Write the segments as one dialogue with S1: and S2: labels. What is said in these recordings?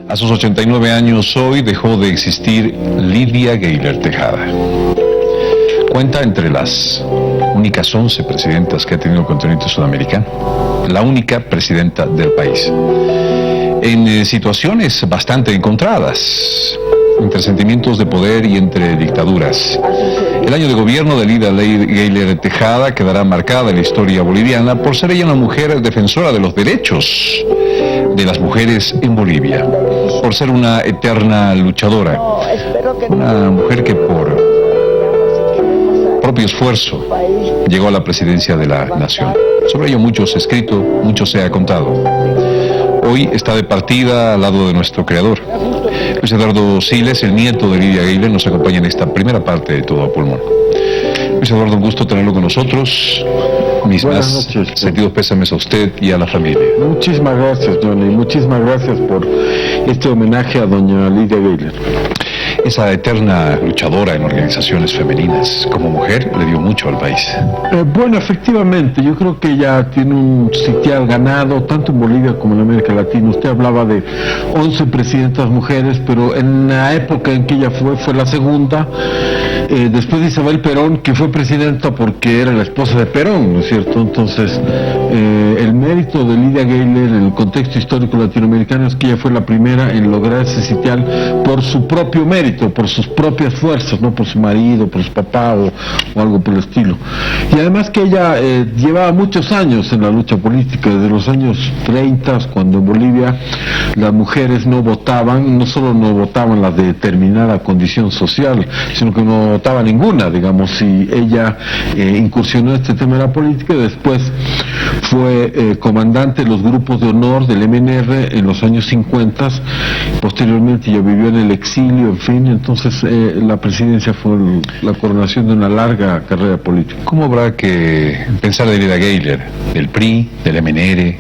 S1: A sus 89 años hoy dejó de existir Lidia Gayler Tejada. Cuenta entre las únicas 11 presidentas que ha tenido el continente sudamericano, la única presidenta del país. En situaciones bastante encontradas, entre sentimientos de poder y entre dictaduras. El año de gobierno de Lidia Gayler Tejada quedará marcada en la historia boliviana por ser ella una mujer defensora de los derechos de las mujeres en Bolivia, por ser una eterna luchadora, una mujer que por propio esfuerzo llegó a la presidencia de la nación. Sobre ello mucho se ha escrito, mucho se ha contado. Hoy está de partida al lado de nuestro creador. Luis Eduardo Siles, el nieto de Lidia Gayler, nos acompaña en esta primera parte de Todo a Pulmón. Luis Eduardo, un gusto tenerlo con nosotros. Mis
S2: Buenas
S1: más
S2: noches,
S1: sentidos pésames a usted y a la familia.
S2: Muchísimas gracias, Johnny. Muchísimas gracias por este homenaje a doña Lidia Gayler.
S1: Esa eterna luchadora en organizaciones femeninas, como mujer, le dio mucho al país.
S2: Bueno, efectivamente, yo creo que ella tiene un sitial ganado, tanto en Bolivia como en América Latina. Usted hablaba de 11 presidentas mujeres, pero en la época en que ella fue la segunda, después de Isabel Perón, que fue presidenta porque era la esposa de Perón, ¿no es cierto? Entonces, el mérito de Lidia Gayler en el contexto histórico latinoamericano es que ella fue la primera en lograr ese sitial por su propio mérito, por sus propias fuerzas, no por su marido, por su papá o algo por el estilo. Y además que ella llevaba muchos años en la lucha política, desde los años 30, cuando en Bolivia las mujeres no votaban, no solo no votaban las de determinada condición social, sino que no votaba ninguna, digamos, y ella incursionó en este tema de la política y después fue comandante de los grupos de honor del MNR en los años 50, posteriormente ella vivió en el exilio, en fin, entonces la presidencia fue la coronación de una larga carrera política.
S1: ¿Cómo habrá que pensar de Lidia Gayler, del PRI, del MNR,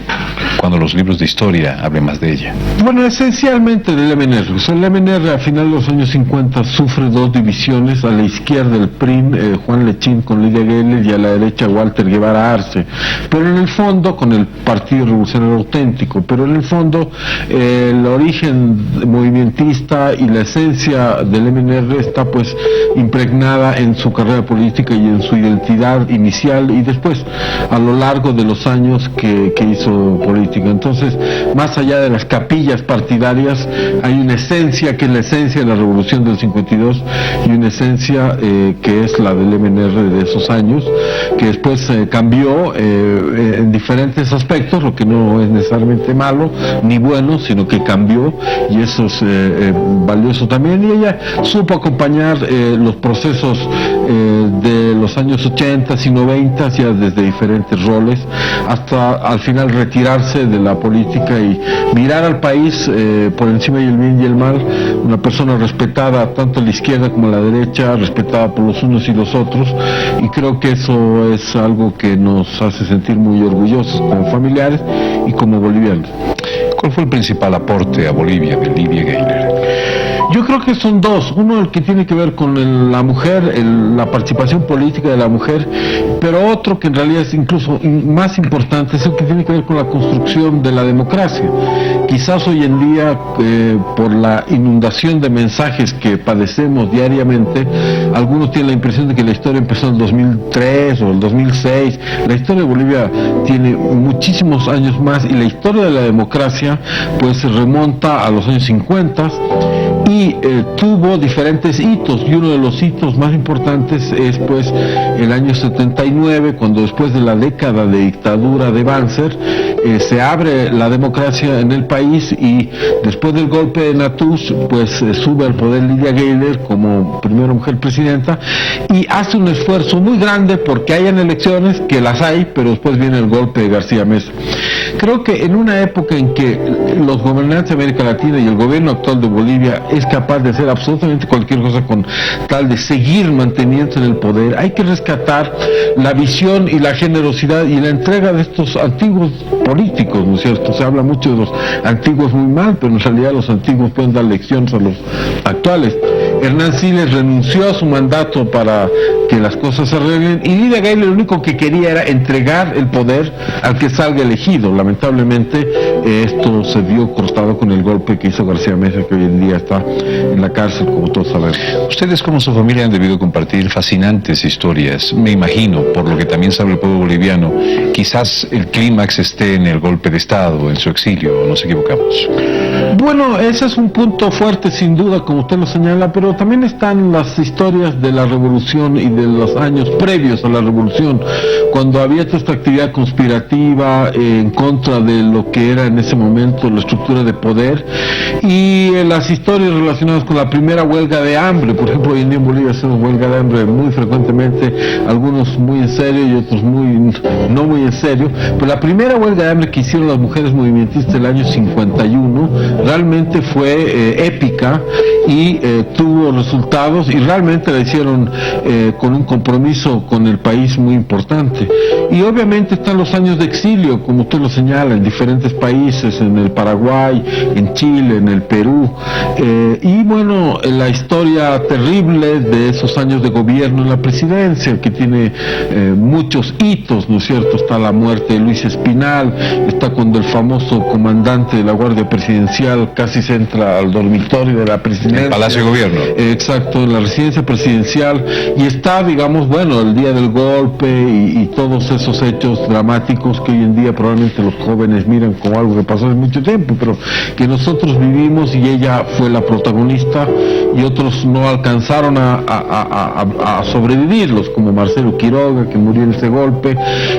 S1: cuando los libros de historia hablen más de ella?
S2: Bueno, esencialmente del MNR. O sea, el MNR a finales de los años 50 sufre dos divisiones: a la izquierda el PRI, Juan Lechín con Lidia Gayler, y a la derecha Walter Guevara Arce, pero en el fondo con el Partido Revolucionario Auténtico, pero en el fondo el origen movimentista y la esencia del MNR está pues impregnada en su carrera política y en su identidad inicial y después a lo largo de los años que hizo política. Entonces, más allá de las capillas partidarias, hay una esencia que es la esencia de la revolución del 52 y una esencia que es la del MNR de esos años, que después cambió en diferentes aspectos, lo que no es necesariamente malo ni bueno, sino que cambió, y eso es valioso también. Y ella supo acompañar los procesos de los años 80 y 90 ya desde diferentes roles hasta al final retirarse de la política y mirar al país por encima del bien y el mal, una persona respetada tanto a la izquierda como a la derecha, respetada por los unos y los otros, y creo que eso es algo que nos hace sentir muy orgullosos como familiares y como bolivianos.
S1: ¿Cuál fue el principal aporte a Bolivia de Lidia Gayler?
S2: Yo creo que son dos. Uno, el que tiene que ver con la mujer, la participación política de la mujer, pero otro que en realidad es incluso más importante, es el que tiene que ver con la construcción de la democracia. Quizás hoy en día, por la inundación de mensajes que padecemos diariamente, algunos tienen la impresión de que la historia empezó en el 2003 o el 2006. La historia de Bolivia tiene muchísimos años más, y la historia de la democracia pues se remonta a los años 50 y tuvo diferentes hitos, y uno de los hitos más importantes es pues el año 79, cuando después de la década de dictadura de Banzer se abre la democracia en el país, y después del golpe de Natús pues sube al poder Lidia Gayler como primera mujer presidenta y hace un esfuerzo muy grande porque hayan elecciones, que las hay, pero después viene el golpe de García Meza. Creo que en una época en que los gobernantes de América Latina y el gobierno actual de Bolivia es capaz de hacer absolutamente cualquier cosa con tal de seguir manteniéndose en el poder, hay que rescatar la visión y la generosidad y la entrega de estos antiguos políticos, ¿no es cierto? Se habla mucho de los antiguos muy mal, pero en realidad los antiguos pueden dar lecciones a los actuales. Hernán Siles renunció a su mandato para que las cosas se arreglen, y Lidia Gayler lo único que quería era entregar el poder al que salga elegido. Lamentablemente esto se vio cortado con el golpe que hizo García Meza, que hoy en día está en la cárcel, como todos sabemos.
S1: Ustedes como su familia han debido compartir fascinantes historias, me imagino, por lo que también sabe el pueblo boliviano. Quizás el clímax esté en el golpe de Estado, en su exilio, ¿nos equivocamos?
S2: Bueno, ese es un punto fuerte sin duda, como usted lo señala, pero también están las historias de la revolución y de los años previos a la revolución, cuando había toda esta actividad conspirativa en contra de lo que era en ese momento la estructura de poder, y las historias relacionadas con la primera huelga de hambre. Por ejemplo, hoy en día en Bolivia hacemos huelga de hambre muy frecuentemente, algunos muy en serio y otros no muy en serio, pero la primera huelga de hambre que hicieron las mujeres movimentistas del año 51 realmente fue épica y tuvo resultados, y realmente la hicieron con un compromiso con el país muy importante. Y obviamente están los años de exilio, como usted lo señala, en diferentes países, en el Paraguay, en Chile, en el Perú, y bueno, la historia terrible de esos años de gobierno en la presidencia, que tiene muchos hitos, ¿no es cierto? Está la muerte de Luis Espinal, está cuando el famoso comandante de la Guardia Presidencial casi se entra al dormitorio de la presidencia.
S1: El Palacio de Gobierno.
S2: Exacto, en la residencia presidencial, y está, digamos, bueno, el día del golpe y todos esos hechos dramáticos que hoy en día probablemente los jóvenes miran como algo que pasó hace mucho tiempo, pero que nosotros vivimos, y ella fue la protagonista, y otros no alcanzaron a sobrevivirlos, como Marcelo Quiroga, que murió en ese golpe,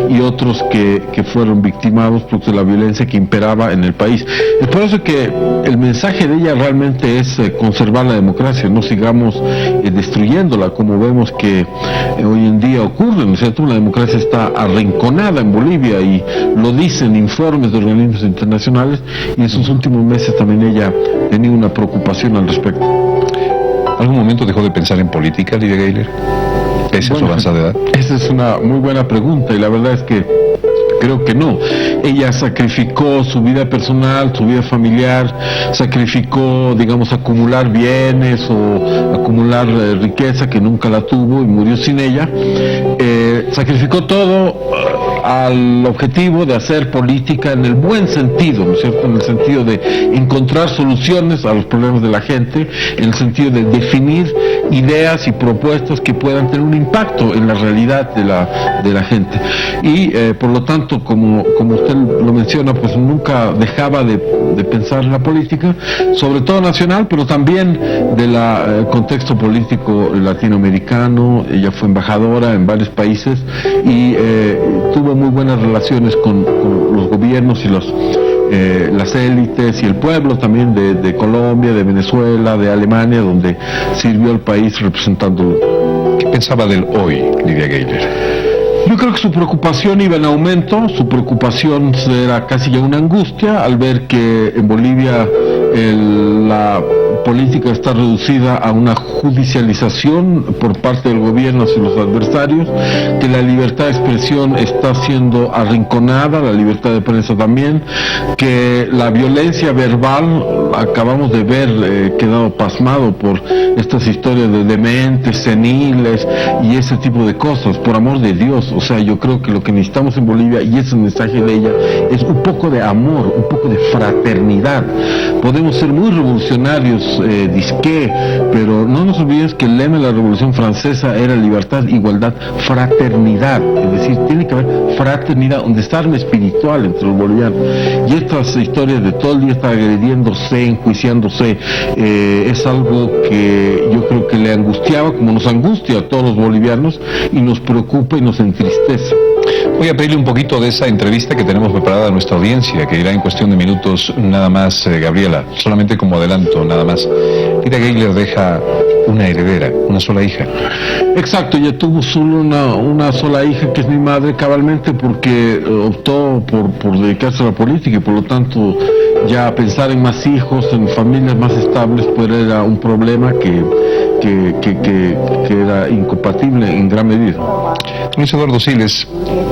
S2: y otros que fueron victimados por la violencia que imperaba en el país. Es por eso que el mensaje de ella realmente es conservar la democracia, no sigamos destruyéndola, como vemos que hoy en día ocurre, ¿no es cierto? La democracia está arrinconada en Bolivia, y lo dicen informes de organismos internacionales, y en sus últimos meses también ella tenía una preocupación al respecto.
S1: ¿Algún momento dejó de pensar en política, Lidia Gayler, pese a su avanzada edad?
S2: Esa es una muy buena pregunta, y la verdad es que creo que no. Ella sacrificó su vida personal, su vida familiar, sacrificó, digamos, acumular bienes o acumular riqueza, que nunca la tuvo y murió sin ella. Sacrificó todo al objetivo de hacer política en el buen sentido, ¿no es cierto? En el sentido de encontrar soluciones a los problemas de la gente, en el sentido de definir ideas y propuestas que puedan tener un impacto en la realidad de la gente. Y por lo tanto, como usted lo menciona, pues nunca dejaba de pensar en la política, sobre todo nacional, pero también del contexto político latinoamericano. Ella fue embajadora en varios países y tuvo muy buenas relaciones con los gobiernos y las élites y el pueblo también de Colombia, de Venezuela, de Alemania, donde sirvió al país representándolo.
S1: ¿Qué pensaba del hoy, Lidia Gayler?
S2: Yo creo que su preocupación iba en aumento, su preocupación era casi ya una angustia al ver que en Bolivia la política está reducida a una judicialización por parte del gobierno hacia los adversarios, que la libertad de expresión está siendo arrinconada, la libertad de prensa también, que la violencia verbal, acabamos de ver, quedado pasmado por estas historias de dementes, seniles y ese tipo de cosas. Por amor de Dios, o sea, yo creo que lo que necesitamos en Bolivia, y ese es el mensaje de ella, es un poco de amor, un poco de fraternidad. Podemos ser muy revolucionarios, disque, pero no nos olvidemos que el lema de la Revolución Francesa era libertad, igualdad, fraternidad. Es decir, tiene que haber fraternidad, un desarme espiritual entre los bolivianos. Y estas historias de todo el día estar agrediéndose, enjuiciándose, es algo que yo creo que le angustiaba, como nos angustia a todos los bolivianos, y nos preocupa y nos entristece.
S1: Voy a pedirle un poquito de esa entrevista que tenemos preparada a nuestra audiencia, que irá en cuestión de minutos nada más, Gabriela, solamente como adelanto, nada más. Lidia Gayler deja una heredera, una sola hija.
S2: Exacto, ella tuvo solo una sola hija, que es mi madre, cabalmente porque optó por dedicarse a la política, y por lo tanto ya pensar en más hijos, en familias más estables, pues era un problema que era incompatible en gran medida.
S1: Luis Eduardo Siles,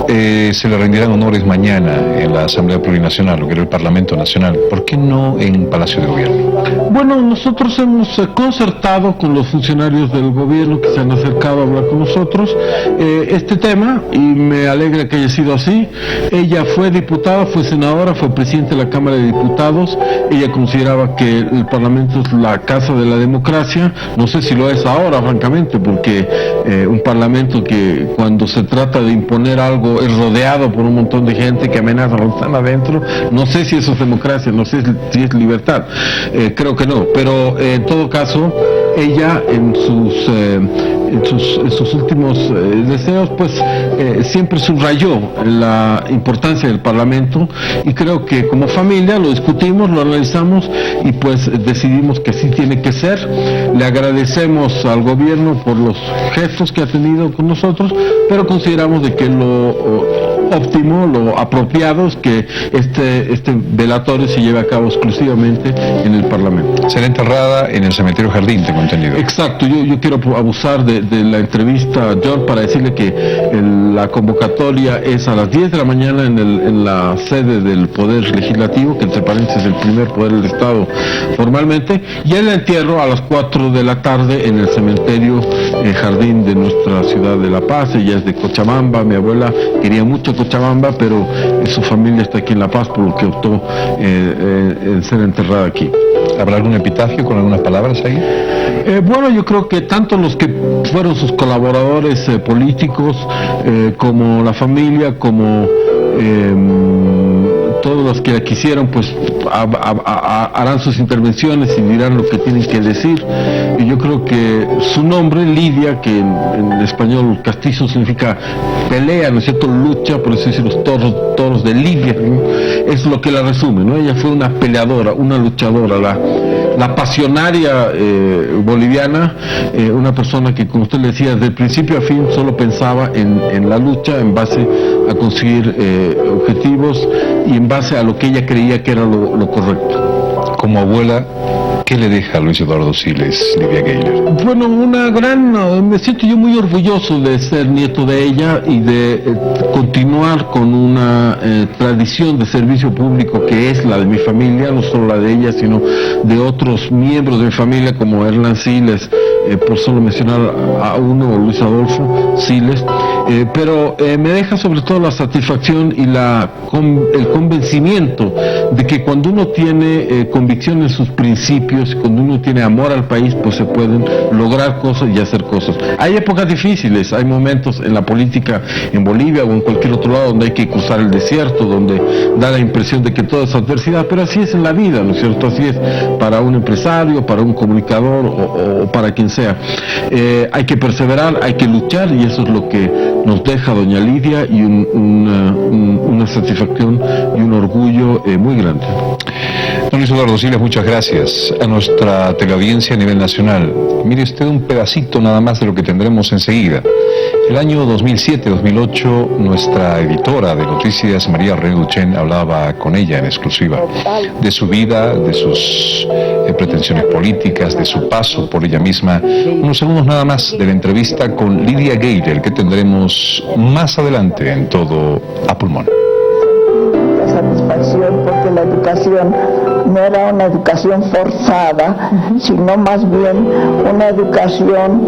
S1: se le rendirán honores mañana en la Asamblea Plurinacional, lo que era el Parlamento Nacional. ¿Por qué no en Palacio de Gobierno?
S2: Bueno, nosotros hemos concertado con los funcionarios del gobierno que se han acercado a hablar con nosotros este tema, y me alegra que haya sido así. Ella fue diputada, fue senadora, fue presidenta de la Cámara de Diputados. Ella consideraba que el Parlamento es la casa de la democracia. No sé si lo es ahora, francamente, porque un Parlamento que cuando se trata de imponer algo es rodeado por un montón de gente que amenaza a los que están adentro. No sé si eso es democracia, no sé si es libertad. Creo que no, pero en todo caso, ella en sus últimos deseos, pues siempre subrayó la importancia del Parlamento, y creo que como familia lo discutimos, lo analizamos y pues decidimos que así tiene que ser. Le agradecemos al gobierno por los gestos que ha tenido con nosotros, pero consideramos de que lo óptimo, lo apropiado es que este velatorio se lleve a cabo exclusivamente en el Parlamento.
S1: Será enterrada en el cementerio Jardín, tengo entendido.
S2: Exacto, yo quiero abusar de la entrevista a John para decirle que la convocatoria es a las 10 de la mañana en la sede del Poder Legislativo, que entre paréntesis es el primer poder del Estado formalmente, y el entierro a las 4 de la tarde en el cementerio Jardín de nuestra ciudad de La Paz. Ella es de Cochabamba, mi abuela quería mucho Cochabamba, pero su familia está aquí en La Paz, por lo que optó en ser enterrada aquí.
S1: ¿Habrá algún epitafio con algunas palabras ahí?
S2: Bueno, yo creo que tanto los que fueron sus colaboradores políticos, como la familia, como todos los que la quisieron, pues harán sus intervenciones y dirán lo que tienen que decir. Y yo creo que su nombre, Lidia, que en español castizo significa pelea, ¿no es cierto?, lucha, por eso dicen los toros de Lidia, ¿no? Es lo que la resume, ¿no? Ella fue una peleadora, una luchadora, la pasionaria boliviana, una persona que, como usted le decía, desde el principio a fin solo pensaba en la lucha en base a conseguir objetivos y en base a lo que ella creía que era lo correcto.
S1: Como abuela, ¿qué le deja a Luis Eduardo Siles, Lidia Gayler?
S2: Bueno, me siento yo muy orgulloso de ser nieto de ella y de continuar con una tradición de servicio público que es la de mi familia, no solo la de ella, sino de otros miembros de mi familia como Hernán Siles, por solo mencionar a uno, Luis Adolfo Siles, pero me deja sobre todo la satisfacción y el convencimiento de que cuando uno tiene convicción en sus principios, cuando uno tiene amor al país, pues se pueden lograr cosas y hacer cosas. Hay épocas difíciles, hay momentos en la política en Bolivia o en cualquier otro lado donde hay que cruzar el desierto, donde da la impresión de que todo es adversidad, pero así es en la vida, ¿no es cierto? Así es para un empresario, para un comunicador o para quien sea. Hay que perseverar, hay que luchar, y eso es lo que nos deja doña Lidia, y una satisfacción y un orgullo muy grande.
S1: Don Luis Eduardo Siles, muchas gracias. A nuestra teleaudiencia a nivel nacional, mire usted un pedacito nada más de lo que tendremos enseguida. El año 2007-2008, nuestra editora de noticias, María René Duchén, hablaba con ella en exclusiva de su vida, de sus pretensiones políticas, de su paso por ella misma. Unos segundos nada más de la entrevista con Lidia Gayler, que tendremos más adelante en Todo a Pulmón.
S3: Satisfacción porque la educación no era una educación forzada, sino más bien una educación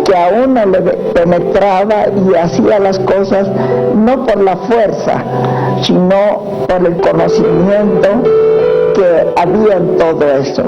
S3: que a uno le penetraba y hacía las cosas no por la fuerza, sino por el conocimiento que había en todo eso.